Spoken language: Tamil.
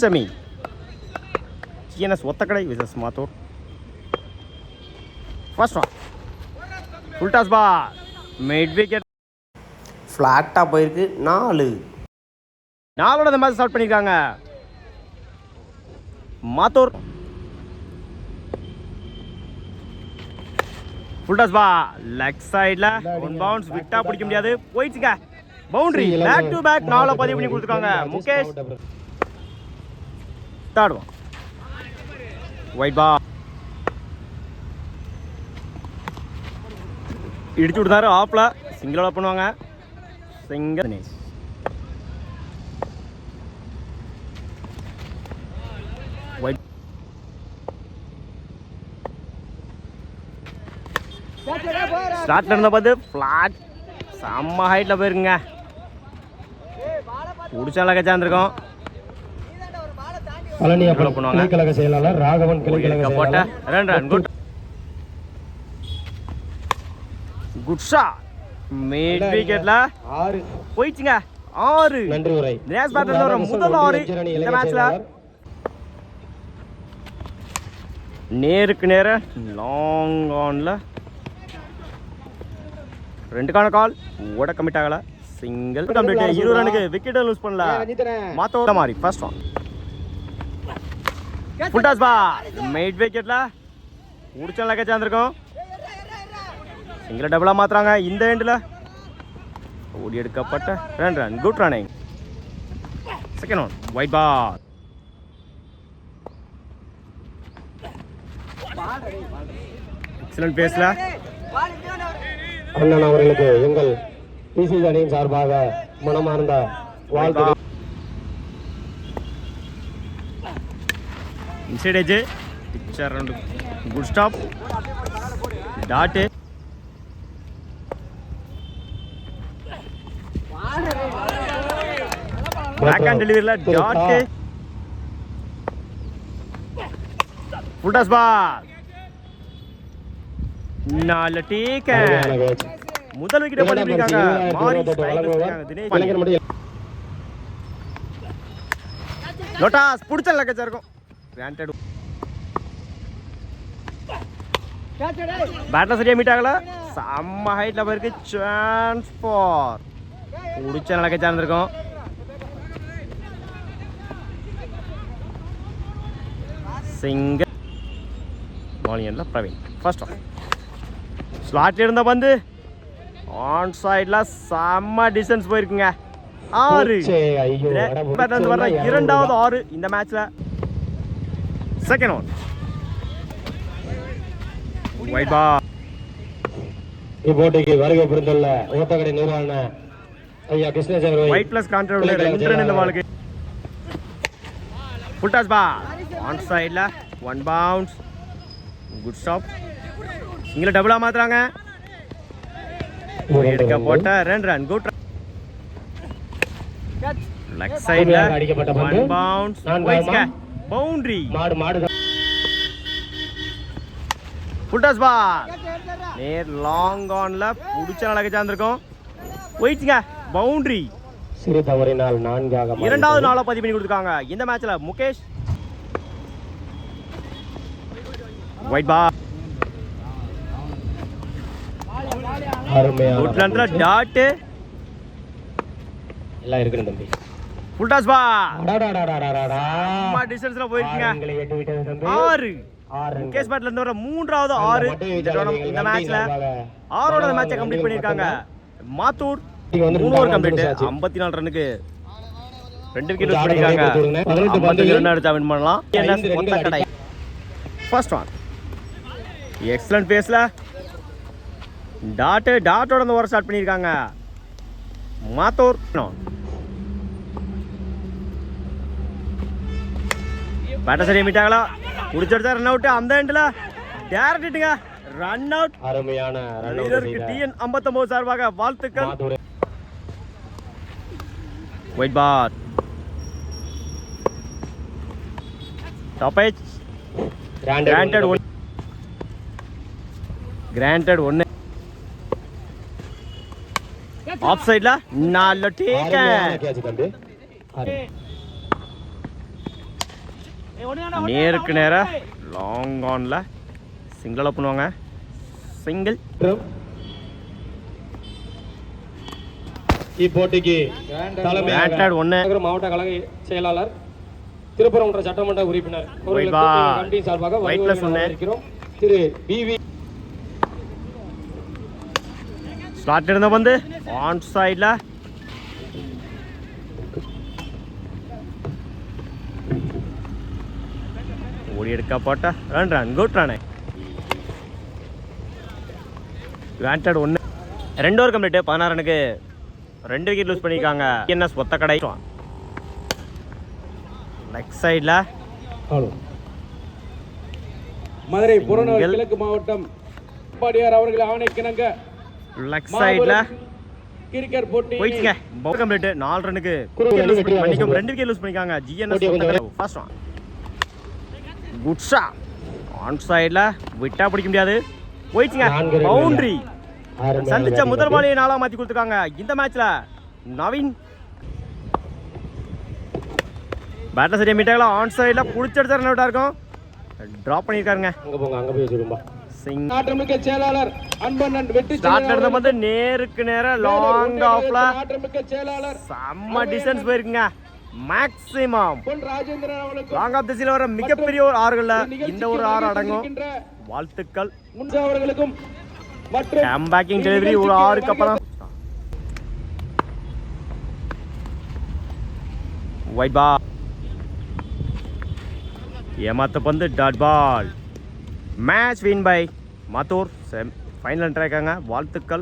Semi. GNS Wattakadai versus Mathur. First one. Full toss ball. Mid wicket. ஃப்ளாட்டாக போயிருக்கு 4. 4ஓட இந்த மேட்ச் ஸ்டார்ட் பண்ணியிருக்காங்க. Mathur. Full toss ball leg சைடில் ஒன் பவுன்ஸ் விட்டா பிடிக்க முடியாது. போயிடுச்சுங்க. பவுண்டரி பேக் டு பேக் 4 பதிவு பண்ணி கொடுத்துருக்காங்க. Mukesh third one. ஒயிட் பால் இடிச்சு விடுதாரு. ஆஃப்ல சிங்கிள் அவுட் பண்ணுவாங்க. சிங்கிள் தினேஷ். ஒயிட் ஸ்டார்ட்ல இருந்த பார்த்து ஃபிளாட் செம்ம ஹைட்ல போயிருக்குங்க. பிடிச்சால கச்சாந்துருக்கோம். கிளைக்கழக செயலாளர் ராகவன் போட்ட run good good shot. Mid விக்கெட்ல 6 போயிடுச்சுங்க. 6. நன்றி உரை. தினேஷ் பேட்டர்ல வர முதல் 6 இந்த மேட்ச்ல. நேருக்கு நேர லாங் ஆன்ல 2க்கான கால் ஓட கமிட் ஆகல. Single complete. 20 ரனுக்கு விக்கெட் லூஸ் பண்ணல. மாத்தோட மாதிரி first one. Full toss ball mid விக்கெட்ல உடிச்சல கச்சாந்திருக்கோம். சிங்கிள் டபுளா மாத்துறாங்க இந்த எண்ட்ல. ஓடி எடுக்கப்பட்ட run good running. Second one. Wide ball excellent பேஸ்ல. அண்ணன் அவர்களுக்கு எங்கள் பிசி அணியின் சார்பாக மனமார்ந்த வாழ்த்துக்கள். Inside edge picture round good stop. Dot backhand டெலிவரில டாட். ஃபுல் டாஸ் பால் நால டேக். முதல் விக்கெட் பண்ணிருக்காங்க. மாரி தினேஷ் லோட்டாஸ் புடிச்சல கச்சா இருக்கும். கிராண்டட். பேட்ல சரியா மீட் ஆகல. செம்ம ஹைட்ல போயிருக்கு. சான்ஸ் ஃபார் புடிச்ச நல்ல கச்சா இருந்திருக்கும். சிங்கிள் மாலியன்ல பிரவீன் ஃபர்ஸ்ட் ஆஃப். ஸ்லாட்ல இருந்த பந்து ஆன் சைட்ல செம்ம டிஸ்டன்ஸ் போயிருக்குங்க. 6. வர இரண்டாவது 6 இந்த மேட்ச்ல. Second one. Wide ball. இப்போட்டிக்கு வருகை புரிந்துள்ள ஓட்டக்கடை நிர்வாக ஐயா கிருஷ்ணசேகர் ஒயிட் பிளஸ் கான்ட்ரோல்ல 2 ரன் இந்த பாலுக்கு. ஃபுல் டாஸ் பால் ஆன் சைட்ல one bounce good stop. Single டபுளா மாத்துறாங்க. எடுக்க போட்ட ரன் குட். லெக் சைடுல ஒன் பவுன்ஸ் போயிடுச்சுங்க. பவுண்டரி. ஃபுல் டாஸ் பால் நேர் லாங் ஆன்ல புடிச்ச அழகு சார்ந்திருக்கும். போயிடுச்சுங்க. பவுண்டரி. சிறு தவறினால் 4ஆக இரண்டாவது 4 பதிவு பண்ணி கொடுத்துருக்காங்க இந்த மேட்ச்ல. முகேஷ் ஒயிட் பால் குட்லண்ட்ல டாட் எல்லாம் இருக்கு தம்பி. ஃபுல் டாஸ் பால் அம்மா டிஸ்டன்ஸ்ல போயிருக்கீங்க. 6. முகேஷ் பேட்ல இருந்து வர மூன்றாவது 6 இந்த மேட்ச்ல. 6ஓட இந்த மேட்சை கம்ப்ளீட் பண்ணிருக்காங்க. Mathur 3 over complete. 54 ரனுக்கு 2 விக்கெட் லூஸ் பண்ணிருக்காங்க. 52 ரன் அடிச்சா வின் பண்ணலாம். Othakadai first one. எக்ஸலன்ட் பேஸ்ல டாட்டோட இந்த ஓவர் ஸ்டார்ட் பண்ணியிருக்காங்க. மாத்தூர் பேட்டர் சரியா மீட் ஆகலாம். முடிச்சா ரன் அவுட். அந்த எண்ட்ல டேரக்ட் ஹிட்டுங்க. Run out. அருமையான ரன் அவுட். டிஎன் 59 சார்பாக வாழ்த்துக்கள். Wide ball top edge granted 1. Off சைட்ல 4 டேக். நேருக்கு நேராக லாங் ஆனில் சிங்கிளாக பண்ணுவாங்க. சிங்கிள். இப்போட்டிக்கு தலைமையாக மாவட்ட கழக செயலாளர் திருப்பரங்குன்றம் சட்டமன்ற உறுப்பினர் கமிட்டி சார்பாக இருக்கிறோம் திரு பிவி. ஸ்டார்ட் இருந்த வந்து ஆன் சைடில் ஓடி எடுக்க போட்ட run good run. Wanted 1. 2 over complete. 16 ரனுக்கு 2 விக்கெட் லூஸ் பண்ணியிருக்காங்க. என்ன ஒத்த கடை லெக் சைடில் மதுரை புறநகர் கிழக்கு மாவட்டம் பாடியார் அவர்கள் ஆணைக்கிணங்க லெக் சைடில் கிரிக்கெட் போட்டி போயிடுச்சுங்க. Bowl complete. 4 ரனுக்கு 2 விக்கெட் லூஸ் பண்ணியிருக்காங்க. GNS first one. Good shot. On சைடில் விட்டா பிடிக்க முடியாது. போயிடுச்சுங்க. பவுண்டரி. சந்திச்ச முதல் பாலையை 4ஆ மாற்றி கொடுத்துருக்காங்க. இந்த மேட்ச்ல நவீன் பேட்டில் சரியா மீட்டாங்களா. ஆன் சைடில் பிடிச்செடுத்த ரன் அவுட்டாக இருக்கும். ட்ராப் பண்ணியிருக்காருங்க. அங்கே போய் வச்சுருப்பா சிங். நாட்டுமிக்க செயலாளர் அன்பண்ணன் வெற்றி ஸ்டார்ட் எடுத்த வந்து நேருக்கு நேரம் லாங் ஆஃப்ல நாட்டுமிக்க செயலாளர் செம்ம டிஸ்டன்ஸ் போயிருக்குங்க. மேக்ஸிமம் ராஜேந்திரன் அவர்களுக்கு லாங் ஆஃப் திசையில் வர மிகப்பெரிய ஒரு ஆறுகள்ல இந்த ஒரு ஆறு அடங்கும். வாழ்த்துக்கள் அவர்களுக்கும் மற்றும் கம்பேக்கிங் டெலிவரி ஒரு 6க்கு அப்புறம் ஒயிட் பால். ஏமாத்த பந்து dot ball. Match win by Mathur. Final என்ட்ராக்காங்க. வாழ்த்துக்கள்.